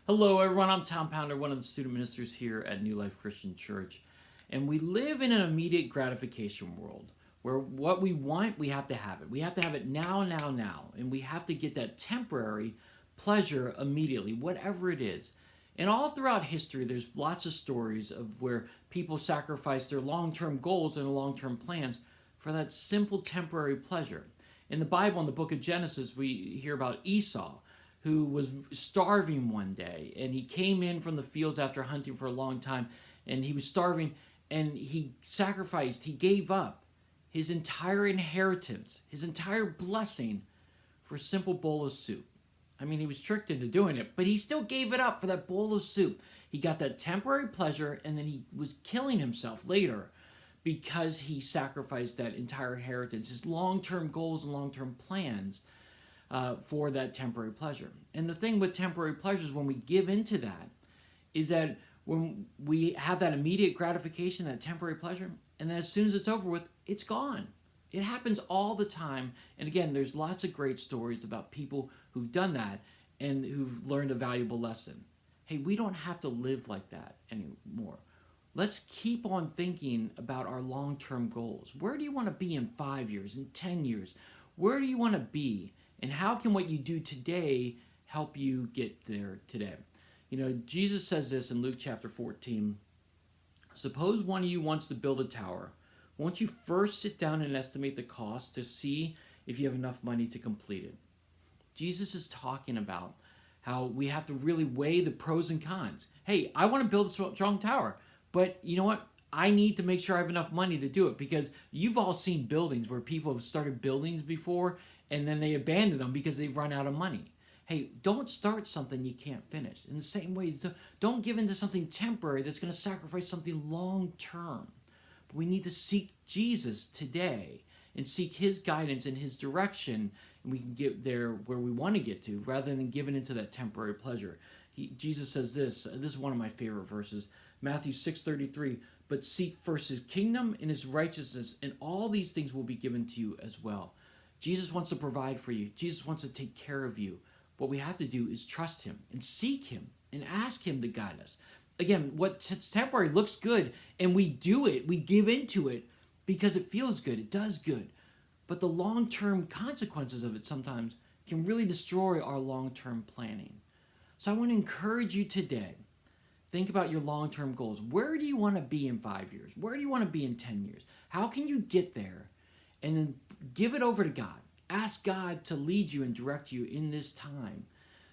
Hello, everyone. I'm Tom Pounder, one of the student ministers here at New Life Christian Church. And we live in an immediate gratification world where what we want, we have to have it. We have to have it now, now, now. And we have to get that temporary pleasure immediately, whatever it is. And all throughout history, there's lots of stories of where people sacrifice their long-term goals and long-term plans for that simple temporary pleasure. In the Bible, in the book of Genesis, we hear about Esau, who was starving one day, and he came in from the fields after hunting for a long time, and he was starving, and he gave up his entire inheritance, his entire blessing for a simple bowl of soup. I mean, he was tricked into doing it, but he still gave it up for that bowl of soup. He got that temporary pleasure, and then he was killing himself later because he sacrificed that entire inheritance, his long-term goals and long-term plans, for that temporary pleasure. And the thing with temporary pleasures, when we give into that, is that when we have that immediate gratification, that temporary pleasure, and then as soon as it's over with, it's gone. It happens all the time. And again, there's lots of great stories about people who've done that and who've learned a valuable lesson. Hey, we don't have to live like that anymore. Let's keep on thinking about our long-term goals. Where do you want to be in 5 years, in 10 years? Where do you want to be? And how can what you do today help you get there today? You know, Jesus says this in Luke chapter 14. Suppose one of you wants to build a tower. Won't you first sit down and estimate the cost to see if you have enough money to complete it? Jesus is talking about how we have to really weigh the pros and cons. Hey, I want to build a strong tower, but you know what? I need to make sure I have enough money to do it, because you've all seen buildings where people have started buildings before and then they abandon them because they've run out of money. Hey, don't start something you can't finish. In the same way, don't give into something temporary that's going to sacrifice something long-term. But we need to seek Jesus today and seek his guidance and his direction, and we can get there where we want to get to rather than giving into that temporary pleasure. Jesus says this is one of my favorite verses, Matthew 6:33, but seek first his kingdom and his righteousness, and all these things will be given to you as well. Jesus wants to provide for you. Jesus wants to take care of you. What we have to do is trust him and seek him and ask him to guide us. Again, what's temporary looks good, and we do it. We give into it because it feels good. It does good. But the long-term consequences of it sometimes can really destroy our long-term planning. So I want to encourage you today. Think about your long-term goals. Where do you want to be in 5 years? Where do you want to be in 10 years? How can you get there? And then give it over to God. Ask God to lead you and direct you in this time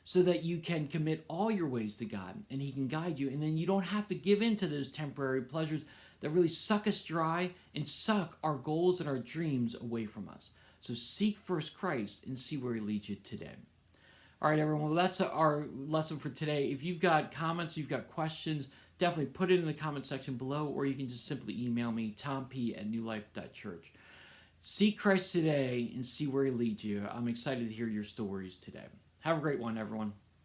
so that you can commit all your ways to God and he can guide you. And then you don't have to give in to those temporary pleasures that really suck us dry and suck our goals and our dreams away from us. So seek first Christ and see where he leads you today. All right, everyone, well, that's our lesson for today. If you've got comments, you've got questions, definitely put it in the comment section below, or you can just simply email me, tomp@newlife.church. Seek Christ today and see where he leads you. I'm excited to hear your stories today. Have a great one, everyone.